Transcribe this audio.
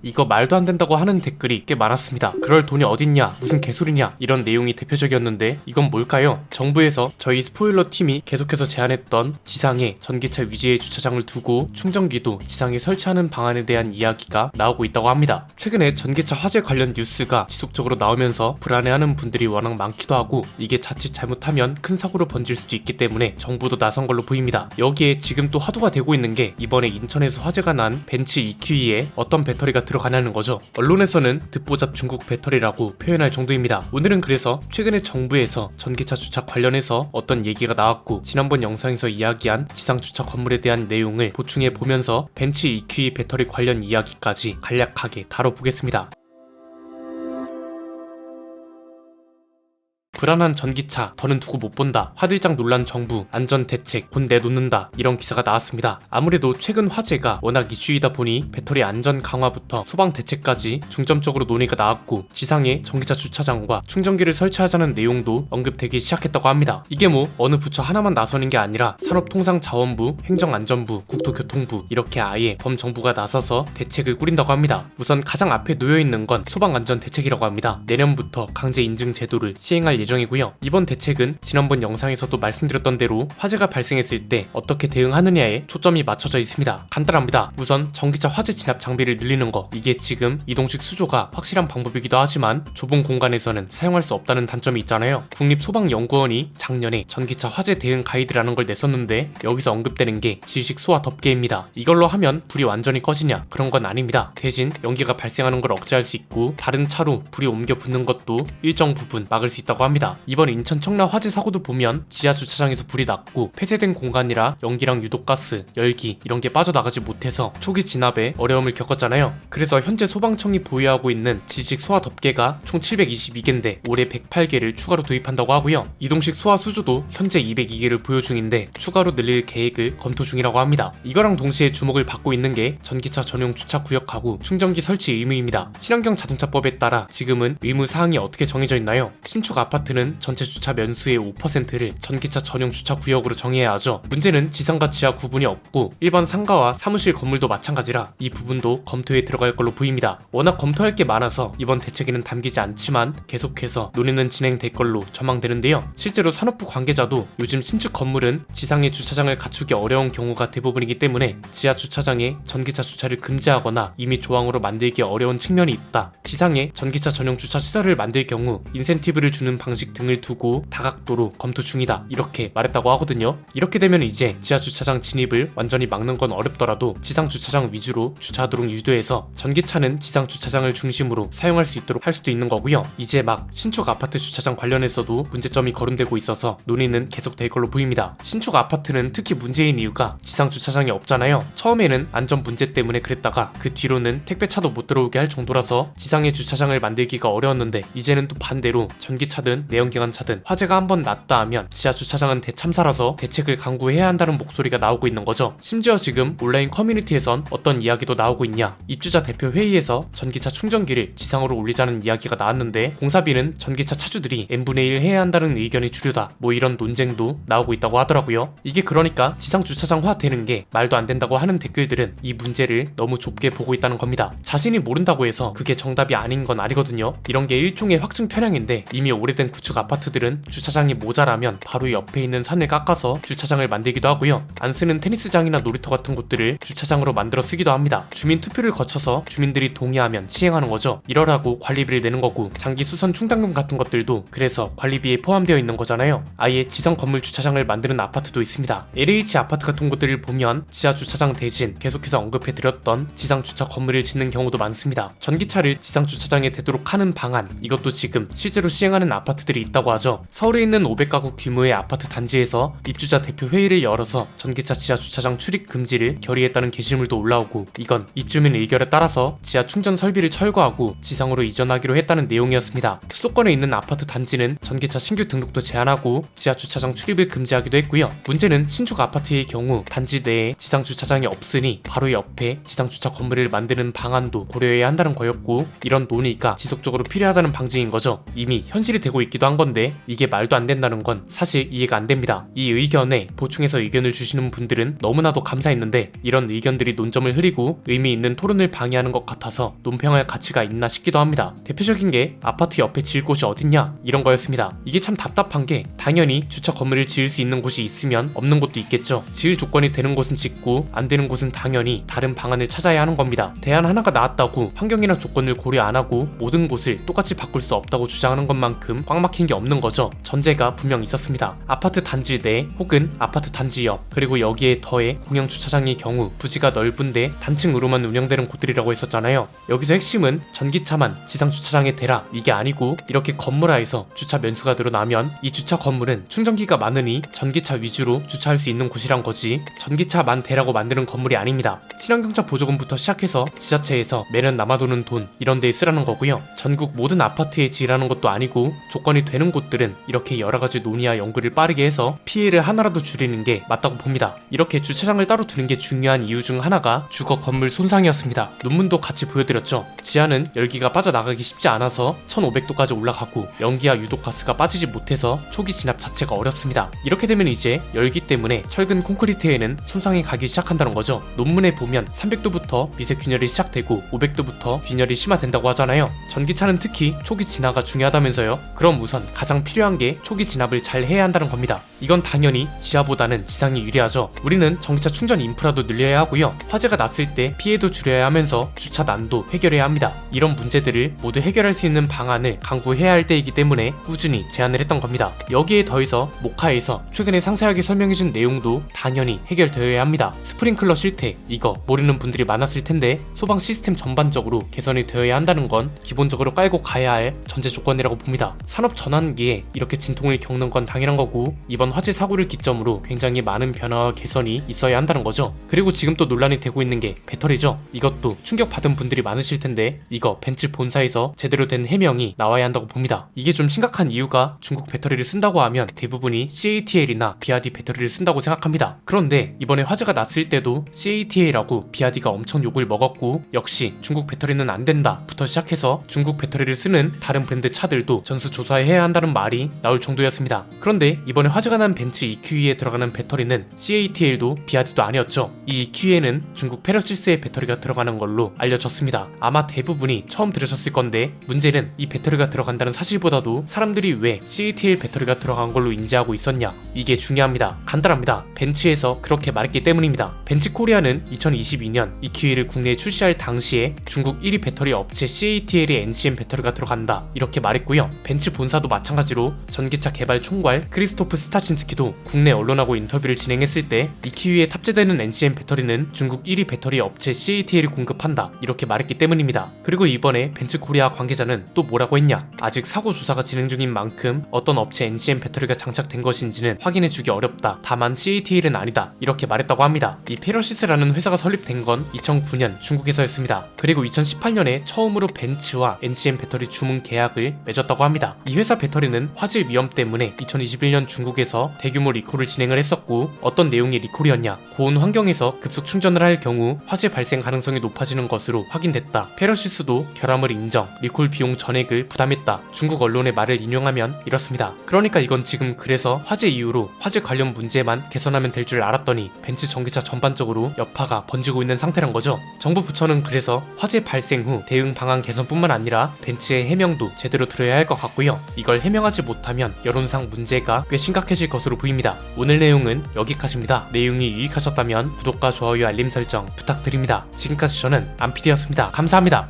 이거 말도 안 된다고 하는 댓글이 꽤 많았습니다. 그럴 돈이 어딨냐, 무슨 개소리냐, 이런 내용이 대표적이었는데 이건 뭘까요? 정부에서 저희 스포일러 팀이 계속해서 제안했던 지상에 전기차 위주의 주차장을 두고 충전기도 지상에 설치하는 방안에 대한 이야기가 나오고 있다고 합니다. 최근에 전기차 화재 관련 뉴스가 지속적으로 나오면서 불안해하는 분들이 워낙 많기도 하고, 이게 자칫 잘못하면 큰 사고로 번질 수도 있기 때문에 정부도 나선 걸로 보입니다. 여기에 지금 또 화두가 되고 있는 게 이번에 인천에서 화재가 난 벤츠 EQE에 어떤 배터리가 들어가냐는 거죠. 언론에서는 듣보잡 중국 배터리라고 표현할 정도입니다. 오늘은 그래서 최근에 정부에서 전기차 주차 관련해서 어떤 얘기가 나왔고, 지난번 영상에서 이야기한 지상 주차 건물에 대한 내용을 보충해 보면서 벤츠 EQE 배터리 관련 이야기까지 간략하게 다뤄보겠습니다. 불안한 전기차 더는 두고 못 본다, 화들짝 놀란 정부, 안전대책 곧 내놓는다, 이런 기사가 나왔습니다. 아무래도 최근 화재가 워낙 이슈이다 보니 배터리 안전 강화부터 소방 대책까지 중점적으로 논의가 나왔고, 지상에 전기차 주차장과 충전기를 설치하자는 내용도 언급되기 시작했다고 합니다. 이게 뭐 어느 부처 하나만 나서는 게 아니라 산업통상자원부, 행정안전부, 국토교통부 이렇게 아예 범정부가 나서서 대책을 꾸린다고 합니다. 우선 가장 앞에 놓여있는 건 소방안전대책이라고 합니다. 내년부터 강제 인증 제도를 시행할 예정이고요. 이번 대책은 지난번 영상에서도 말씀드렸던 대로 화재가 발생했을 때 어떻게 대응하느냐에 초점이 맞춰져 있습니다. 간단합니다. 우선 전기차 화재 진압 장비를 늘리는 거, 이게 지금 이동식 수조가 확실한 방법이기도 하지만 좁은 공간에서는 사용할 수 없다는 단점이 있잖아요. 국립소방연구원이 작년에 전기차 화재 대응 가이드라는 걸 냈었는데 여기서 언급되는 게 질식 소화 덮개입니다. 이걸로 하면 불이 완전히 꺼지냐? 그런 건 아닙니다. 대신 연기가 발생하는 걸 억제할 수 있고, 다른 차로 불이 옮겨 붙는 것도 일정 부분 막을 수 있다고 합니다. 이번 인천 청라 화재 사고도 보면 지하 주차장에서 불이 났고 폐쇄된 공간이라 연기랑 유독가스, 열기 이런 게 빠져나가지 못해서 초기 진압에 어려움을 겪었잖아요. 그래서 현재 소방청이 보유하고 있는 질식 소화 덮개가 총 722개인데 올해 108개를 추가로 도입한다고 하고요. 이동식 소화 수조도 현재 202개를 보유 중인데 추가로 늘릴 계획을 검토 중이라고 합니다. 이거랑 동시에 주목을 받고 있는 게 전기차 전용 주차 구역하고 충전기 설치 의무입니다. 친환경 자동차법에 따라 지금은 의무 사항이 어떻게 정해져 있나요? 신축 아파트는 전체 주차 면수의 5%를 전기차 전용 주차 구역으로 정해야 하죠. 문제는 지상과 지하 구분이 없고 일반 상가와 사무실 건물도 마찬가지라 이 부분도 검토에 들어갈 걸로 보입니다. 워낙 검토할 게 많아서 이번 대책에는 담기지 않지만 계속해서 논의는 진행될 걸로 전망되는데요. 실제로 산업부 관계자도 요즘 신축 건물은 지상에 주차장을 갖추기 어려운 경우가 대부분이기 때문에 지하 주차장에 전기차 주차를 금지하거나 이미 조항으로 만들기 어려운 측면이 있다. 지상에 전기차 전용 주차 시설을 만들 경우 인센티브를 주는 방식 등을 두고 다각도로 검토 중이다, 이렇게 말했다고 하거든요. 이렇게 되면 이제 지하 주차장 진입을 완전히 막는 건 어렵더라도 지상 주차장 위주로 주차하도록 유도해서 전기차는 지상 주차장을 중심으로 사용할 수 있도록 할 수도 있는 거고요. 이제 막 신축 아파트 주차장 관련해서도 문제점이 거론되고 있어서 논의는 계속될 걸로 보입니다. 신축 아파트는 특히 문제인 이유가 지상 주차장이 없잖아요. 처음에는 안전 문제 때문에 그랬다가 그 뒤로는 택배차도 못 들어오게 할 정도라서 지상에 주차장을 만들기가 어려웠는데, 이제는 또 반대로 전기차든 내연기관차든 화재가 한번 났다 하면 지하 주차장은 대참사라서 대책을 강구해야 한다는 목소리가 나오고 있는 거죠. 심지어 지금 온라인 커뮤니티에선 어떤 이야기도 나오고 있냐, 입주자 대표 회의에서 전기차 충전기를 지상으로 올리자는 이야기가 나왔는데 공사비는 전기차 차주들이 n분의 1 해야 한다는 의견이 주류다, 뭐 이런 논쟁도 나오고 있다고 하더라고요. 이게 그러니까 지상 주차장화 되는 게 말도 안 된다고 하는 댓글들은 이 문제를 너무 좁게 보고 있다는 겁니다. 자신이 모른다고 해서 그게 정답이 아닌 건 아니거든요. 이런 게 일종의 확증 편향인데, 이미 오래된 구축 아파트들은 주차장이 모자라면 바로 옆에 있는 산을 깎아서 주차장을 만들기도 하고요. 안 쓰는 테니스장이나 놀이터 같은 곳들을 주차장으로 만들어 쓰기도 합니다. 주민 투표를 거쳐서 주민들이 동의하면 시행하는 거죠. 이러라고 관리비를 내는 거고, 장기 수선 충당금 같은 것들도 그래서 관리비에 포함되어 있는 거잖아요. 아예 지상 건물 주차장을 만드는 아파트도 있습니다. LH 아파트 같은 곳들을 보면 지하 주차장 대신 계속해서 언급해드렸던 지상 주차 건물을 짓는 경우도 많습니다. 전기차를 지상 주차장에 대도록 하는 방안, 이것도 지금 실제로 시행하는 아파트들이 있다고 하죠. 서울에 있는 500가구 규모의 아파트 단지에서 입주자 대표 회의를 열어서 전기차 지하 주차장 출입 금지를 결의했다는 게시물도 올라오고, 이건 입주민 의결에 따라서 지하 충전 설비를 철거하고 지상으로 이전하기로 했다는 내용이었습니다. 수도권에 있는 아파트 단지는 전기차 신규 등록도 제한하고 지하 주차장 출입을 금지하기도 했고요. 문제는 신축 아파트의 경우 단지 내에 지상 주차장이 없으니 바로 옆에 지상 주차 건물을 만드는 방안도 고려해야 한다는 거였고, 이런 논의가 지속적으로 필요하다는 방증인 거죠. 이미 현실이 되고 있기도 한 건데 이게 말도 안 된다는 건 사실 이해가 안 됩니다. 이 의견에 보충해서 의견을 주시는 분들은 너무나도 감사했는데 이런 의견들이 논점을 흐리고 의미 있는 토론을 방해하는 것 같아서 논평할 가치가 있나 싶기도 합니다. 대표적인 게 아파트 옆에 지을 곳이 어딨냐 이런 거였습니다. 이게 참 답답한 게 당연히 주차 건물을 지을 수 있는 곳이 있으면 없는 곳도 있겠죠. 지을 조건이 되는 곳은 짓고 안 되는 곳은 당연히 다른 방안을 찾아야 하는 겁니다. 대안 하나가 나왔다고 환경이나 조건을 고려 안 하고 모든 곳을 똑같이 바꿀 수 없다고 주장하는 것만큼 꽉 막힌 게 없는 거죠. 전제가 분명 있었습니다. 아파트 단지 내 혹은 아파트 단지 옆 그리고 여기에 더해 공영 주차장의 경우 부지가 넓은데 단층으로만 운영되는 곳들이라고 했었잖아요. 여기서 핵심은 전기차만 지상 주차장에 대라 이게 아니고 이렇게 건물화에서 주차 면수가 늘어나면 이 주차 건물은 충전기가 많으니 전기차 위주로 주차할 수 있는 곳이란 거지 전기차만 대라고 만드는 건물이 아닙니다. 친환경차 보조금부터 시작해서 지자체에서 매년 남아도는 돈 이런 데에 쓰라는 거고요. 전국 모든 아파트에 지으라는 것도 아니고 조건이 되는 곳들은 이렇게 여러가지 논의와 연구를 빠르게 해서 피해를 하나라도 줄이는 게 맞다고 봅니다. 이렇게 주차장을 따로 두는 게 중요한 이유 중 하나가 주거 건물 손상이었습니다. 논문도 같이 보여드렸죠. 지하는 열기가 빠져나가기 쉽지 않아서 1500도까지 올라가고 연기와 유독가스가 빠지지 못해서 초기 진압 자체가 어렵습니다. 이렇게 되면 이제 열기 때문에 철근 콘크리트에는 손상이 가기 시작한다는 거죠. 논문에 보면 300도부터 미세 균열이 시작되고 500도부터 균열이 심화된다고 하잖아요. 전기차는 특히 초기 진화가 중요하다면서요. 그럼 우선 가장 필요한 게 초기 진압을 잘 해야 한다는 겁니다. 이건 당연히 지하보다는 지상이 유리하죠. 우리는 전기차 충전 인프라도 늘려야 하고요. 화재가 났을 때 피해도 줄여야 하면서 주차 난도 해결해야 합니다. 이런 문제들을 모두 해결할 수 있는 방안을 강구해야 할 때이기 때문에 꾸준히 제안을 했던 겁니다. 여기에 더해서 모카에서 최근에 상세하게 설명해준 내용도 당연히 해결되어야 합니다. 스프링클러 실태 이거 모르는 분들이 많았을 텐데 소방 시스템 전반적으로 개선이 되어야 한다는 건 기본적으로 깔고 가야 할 전제 조건이라고 봅니다. 산업 전환기에 이렇게 진통을 겪는 건 당연한 거고 이번 화재 사고를 기점으로 굉장히 많은 변화와 개선이 있어야 한다는 거죠. 그리고 지금 또 논란이 되고 있는 게 배터리죠. 이것도 충격받은 분들이 많으실 텐데 이거 벤츠 본사에서 제대로 된 해명이 나와야 한다고 봅니다. 이게 좀 심각한 이유가 중국 배터리를 쓴다고 하면 대부분이 CATL이나 BRD 배터리를 쓴다고 생각합니다. 그런데 이번에 화재가 났을 때도 CATL하고 BRD가 엄청 욕을 먹었고 역시 중국 배터리는 안 된다 부터 시작해서 중국 배터리를 쓰는 다른 브랜드 차들도 전수조사해야 한다는 말이 나올 정도였습니다. 그런데 이번에 화재가 난 벤츠 EQE에 들어가는 배터리는 CATL도 BRD도 아니었죠. 이 EQE에는 중국 페러시스의 배터리가 들어가는 걸로 알려졌습니다. 아마 대부분이 처음 들으셨을 건데 문제는 이 배터리가 들어간다는 사실보다도 사람들이 왜 CATL 배터리가 들어간 걸로 인지하고 있었냐 이게 중요합니다. 간단합니다. 벤츠에서 그렇게 말했기 때문입니다. 벤츠 코리아는 2022년 EQE를 국내에 출시할 당시에 중국 1위 배터리 업체 CATL의 NCM 배터리가 들어간다 이렇게 말했고요. 벤츠 본사도 마찬가지로 전기차 개발 총괄 크리스토프 스타신스키도 국내 언론하고 인터뷰를 진행했을 때 EQE에 탑재되는 NCM 배터리는 중국 1위 배터리 업체 CATL이 공급한다 이렇게 말했기 때문입니다. 그리고 이번에 벤츠 코리아 관계자는 또 뭐라고 했냐 아직 사고 조사가 진행 중인 만큼 어떤 업체 NCM 배터리가 장착된 것인지는 확인해주기 어렵다. 다만 CATL은 아니다 이렇게 말했다고 합니다. 이 페러시스라는 회사가 설립된 건 2009년 중국에서였습니다. 그리고 2018년에 처음으로 벤츠와 NCM 배터리 주문 계약을 맺었다고 합니다. 이 회사 배터리는 화재 위험 때문에 2021년 중국에서 대규모 리콜을 진행을 했었고 어떤 내용의 리콜이었냐 고온 환경에서 급속 충전을 할 경우 화재 발생 가능성이 높아지는 것으로 확인됐다. 페러시스도 결함을 인정, 리콜 비용 전액을 부담했다. 중국 언론의 말을 인용하면 이렇습니다. 그러니까 이건 지금 그래서 화재 이후로 화재 관련 문제만 개선하면 될 줄 알았더니 벤츠 전기차 전반적으로 여파가 번지고 있는 상태란 거죠. 정부 부처는 그래서 화재 발생 후 대응 방안 개선뿐만 아니라 벤츠의 해명도 제대로 들어야 할 것 같고요. 이걸 해명하지 못하면 여론상 문제가 꽤 심각해질 것으로 보입니다. 오늘 내용은 여기까지입니다. 내용이 유익하셨다면 구독과 좋아요 알림 설정 부탁드립니다. 지금까지 저는 안피디였습니다. 감사합니다.